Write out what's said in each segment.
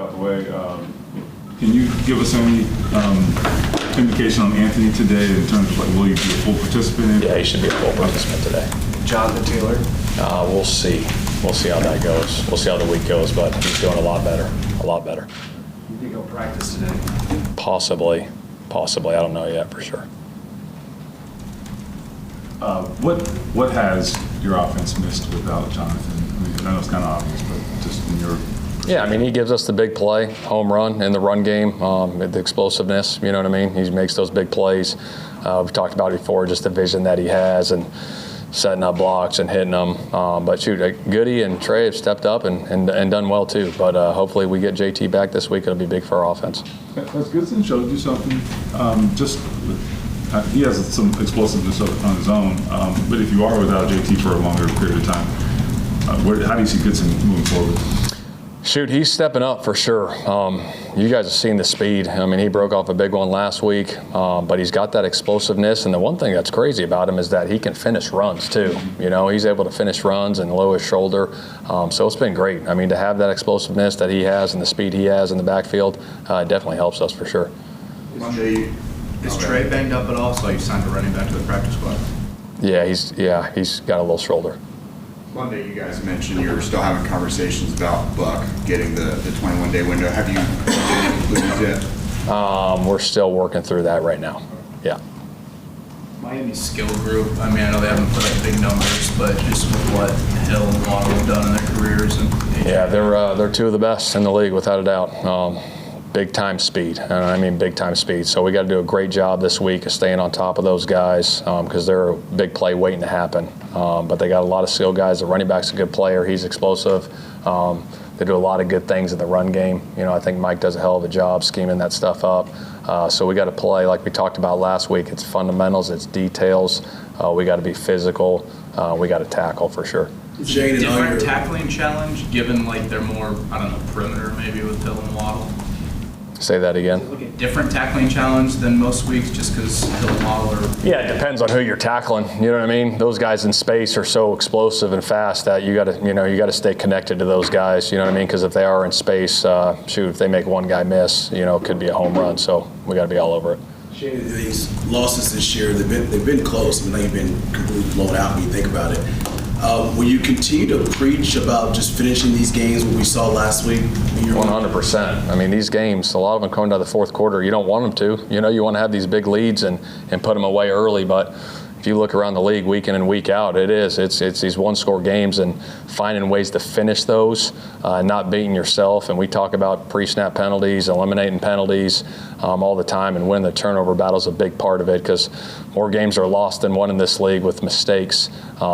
out the way, can you give us any indication on Anthony today in terms of like, will he be a full participant? Yeah, he should be a full participant today. Jonathan Taylor? We'll see. We'll see how that goes. We'll see how the week goes, but he's doing a lot better. A lot better. You think he'll practice today? Possibly. I don't know yet for sure. What has your offense missed without Jonathan? I mean, I know it's kind of obvious, but just in your Yeah, I mean, he gives us the big play, home run in the run game, the explosiveness, you know what I mean? He makes those big plays. We've talked about it before, just the vision that he has and setting up blocks and hitting them. But shoot, Goody and Trey have stepped up and done well too. But hopefully we get JT back this week. It'll be big for our offense. Has Goodson showed you something? He has some explosiveness on his own. But if you are without JT for a longer period of time, how do you see Goodson moving forward? Shoot, he's stepping up for sure. You guys have seen the speed. I mean, he broke off a big one last week, but he's got that explosiveness. And the one thing that's crazy about him is that he can finish runs too. You know, he's able to finish runs and low his shoulder. So it's been great. I mean, to have that explosiveness that he has and the speed he has in the backfield definitely helps us for sure. Is Trey banged up at all? So you signed a running back to the practice squad? Yeah, he's got a little shoulder. Monday, you guys mentioned you're still having conversations about Buck getting the 21-day window. Have you come to any conclusions yet? We're still working through that right now. Yeah. Miami's skill group, I mean, I know they haven't put up big numbers, but just with what Hill and Waddle have done in their careers. Yeah, they're two of the best in the league, without a doubt. Big time speed, and I mean big time speed. So we got to do a great job this week of staying on top of those guys because they're a big play waiting to happen. But they got a lot of skill guys. The running back's a good player. He's explosive. They do a lot of good things in the run game. You know, I think Mike does a hell of a job scheming that stuff up. So we got to play like we talked about last week. It's fundamentals. It's details. We got to be physical. We got to tackle for sure. Different tackling challenge, given like they're more, I don't know, perimeter maybe with Hill and Waddle. Say that again. Different tackling challenge than most weeks just because Hill and Waddle are... Yeah, it depends on who you're tackling. You know what I mean? Those guys in space are so explosive and fast that you got to stay connected to those guys. You know what I mean? Because if they are in space, if they make one guy miss, it could be a home run. So we got to be all over it. These losses this year, they've been close. I mean, they've been completely blown out when you think about it. Will you continue to preach about just finishing these games, what we saw last week? 100%. I mean, these games, a lot of them come down to the fourth quarter. You don't want them to. You want to have these big leads and put them away early. But if you look around the league week in and week out, it's these one-score games and finding ways to finish those, not beating yourself. And we talk about pre-snap penalties, eliminating penalties all the time, and winning the turnover battle is a big part of it because more games are lost than won in this league with mistakes.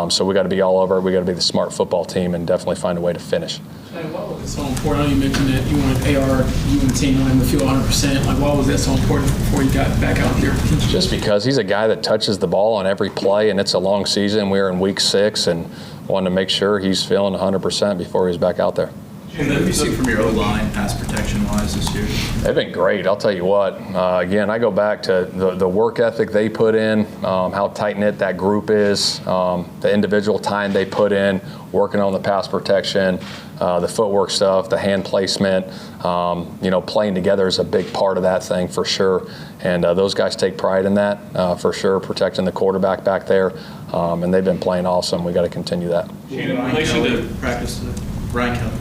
So we got to be all over it. We got to be the smart football team and definitely find a way to finish. Why was it so important? I know you mentioned that you wanted AR, you and the team wanted him to feel 100%. Like, why was that so important before you got back out there? Just because he's a guy that touches the ball on every play, and it's a long season. We're in week 6 and wanted to make sure he's feeling 100% before he's back out there. And what have you seen from your O-line, pass protection-wise this year? They've been great. I'll tell you what. Again, I go back to the work ethic they put in, how tight-knit that group is, the individual time they put in, working on the pass protection, the footwork stuff, the hand placement. Playing together is a big part of that thing for sure. And those guys take pride in that for sure, protecting the quarterback back there. And they've been playing awesome. We got to continue that. In relation to practice today, Ryan Kelly.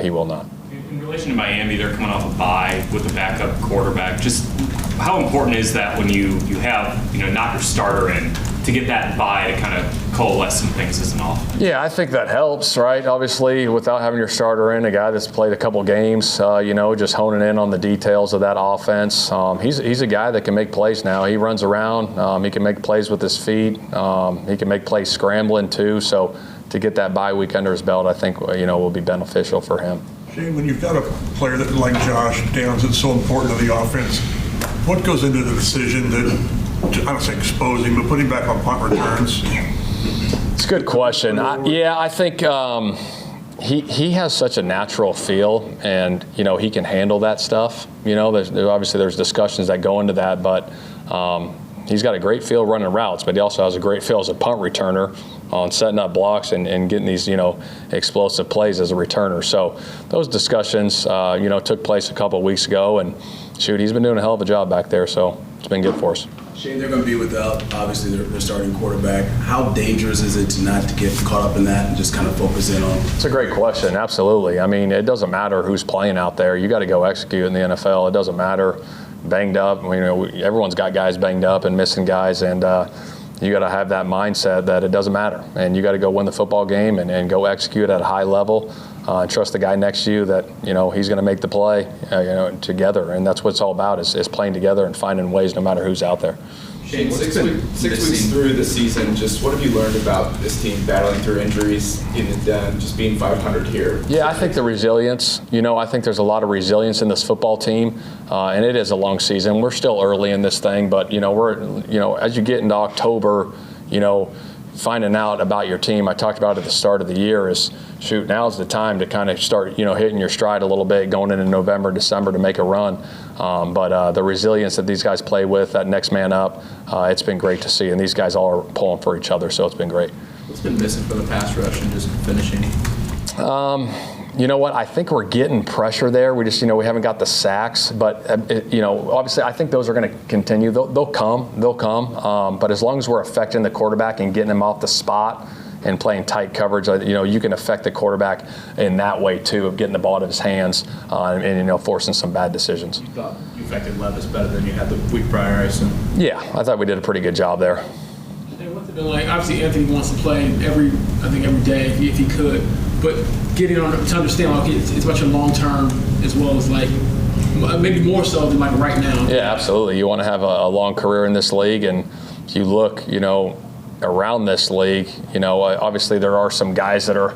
He will not. In relation to Miami, they're coming off a bye with a backup quarterback. Just how important is that when you have not your starter in to get that bye to kind of coalesce some things as an offense? Yeah, I think that helps, right? Obviously, without having your starter in, a guy that's played a couple games, just honing in on the details of that offense. He's a guy that can make plays now. He runs around. He can make plays with his feet. He can make plays scrambling too. So to get that bye week under his belt, I think will be beneficial for him. Shane, when you've got a player that like Josh Downs that's so important to the offense, what goes into the decision I don't say expose him, but put him back on punt returns? It's a good question. I think he has such a natural feel, and he can handle that stuff. There's discussions that go into that, but he's got a great feel running routes, but he also has a great feel as a punt returner. on setting up blocks and getting these, explosive plays as a returner. So those discussions, took place a couple of weeks ago, and shoot, he's been doing a hell of a job back there, so it's been good for us. Shane, they're going to be without, obviously, their starting quarterback. How dangerous is it to not to get caught up in that and just kind of focus in on? It's a great question, absolutely. I mean, it doesn't matter who's playing out there. You got to go execute in the NFL. It doesn't matter banged up. Everyone's got guys banged up and missing guys, and you got to have that mindset that it doesn't matter. And you got to go win the football game and go execute at a high level. And trust the guy next to you that, he's going to make the play, together. And that's what it's all about is playing together and finding ways no matter who's out there. Shane, 6 weeks through the season, just what have you learned about this team battling through injuries, even just being 500 here? Yeah, I think the resilience. I think there's a lot of resilience in this football team, and it is a long season. We're still early in this thing, but we're as you get into October, finding out about your team. I talked about at the start of the year is, shoot, now's the time to kind of start, hitting your stride a little bit, going into November, December to make a run. But the resilience that these guys play with, that next man up, it's been great to see. And these guys all are pulling for each other, so it's been great. What's been missing for the pass rush and just finishing? You know what? I think we're getting pressure there. We just, we haven't got the sacks. But, obviously, I think those are going to continue. They'll come. But as long as we're affecting the quarterback and getting him off the spot and playing tight coverage, you can affect the quarterback in that way, too, of getting the ball out of his hands and forcing some bad decisions. You thought you affected Levis better than you had the week prior, I assume? Yeah, I thought we did a pretty good job there. What's it been like? Obviously, Anthony wants to play every day if he could. But getting on to understand, it's about your long term as well as maybe more so than right now. Yeah, absolutely. You want to have a long career in this league, and if you look, around this league, obviously there are some guys that are.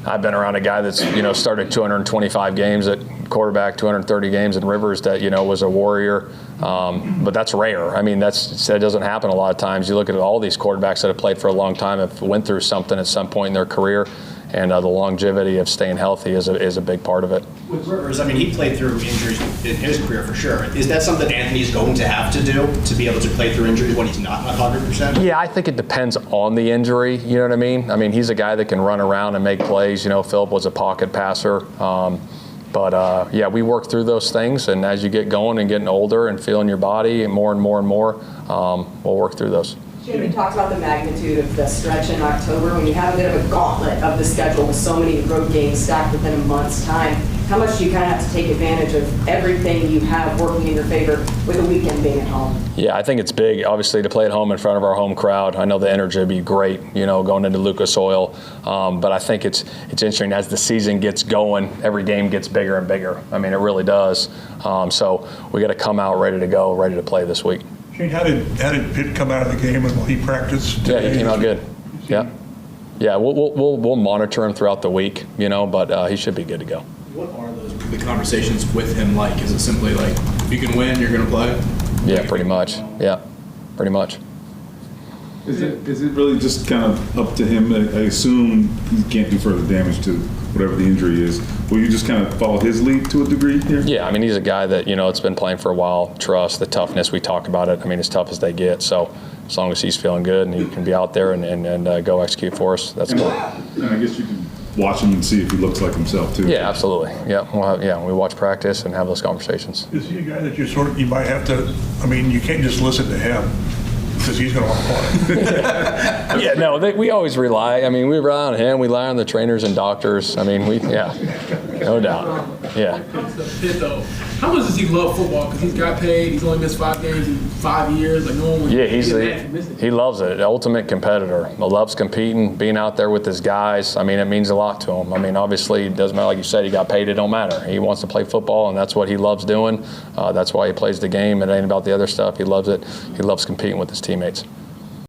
I've been around a guy that's started 225 games at quarterback, 230 games in Rivers that was a warrior, but that's rare. I mean, that doesn't happen a lot of times. You look at all these quarterbacks that have played for a long time, have went through something at some point in their career. And the longevity of staying healthy is a big part of it. With Rivers, he played through injuries in his career for sure. Is that something Anthony's going to have to do to be able to play through injuries when he's not 100%? Yeah, I think it depends on the injury. You know what I mean? I mean, he's a guy that can run around and make plays. Philip was a pocket passer. But we work through those things. And as you get going and getting older and feeling your body more and more and more, we'll work through those. Shane, you talked about the magnitude of the stretch in October when you have a bit of a gauntlet of the schedule with so many road games stacked within a month's time. How much do you kind of have to take advantage of everything you have working in your favor with a weekend being at home? Yeah, I think it's big, obviously, to play at home in front of our home crowd. I know the energy will be great, going into Lucas Oil. But I think it's interesting as the season gets going, every game gets bigger and bigger. I mean, it really does. So we got to come out ready to go, ready to play this week. Shane, how did Pitt come out of the game and will he practice today? Yeah, he came out good. Yeah. We'll monitor him throughout the week, but he should be good to go. What are the conversations with him like? Is it simply like, if you can win, you're going to play? Yeah, pretty much. Yeah, pretty much. Is it really just kind of up to him? I assume he can't do further damage to whatever the injury is. Will you just kind of follow his lead to a degree here? Yeah, I mean, he's a guy that, it's been playing for a while. Trust, the toughness, we talk about it. I mean, as tough as they get. So as long as he's feeling good and he can be out there and go execute for us, that's good. And I guess you can watch him and see if he looks like himself, too. Yeah, absolutely. Yeah, we watch practice and have those conversations. Is he a guy that you might have to, you can't just listen to him because he's going to want to play. Yeah, no, we always rely. We rely on him. We rely on the trainers and doctors. No doubt. Yeah. When it comes to Pitt, though, how much does he love football? Because he's got paid. He's only missed 5 games in 5 years. No one. Yeah, he loves it. The ultimate competitor. He loves competing, being out there with his guys. It means a lot to him. Obviously, it doesn't matter. Like you said, he got paid. It don't matter. He wants to play football, and that's what he loves doing. That's why he plays the game. It ain't about the other stuff. He loves it. He loves competing with his teammates.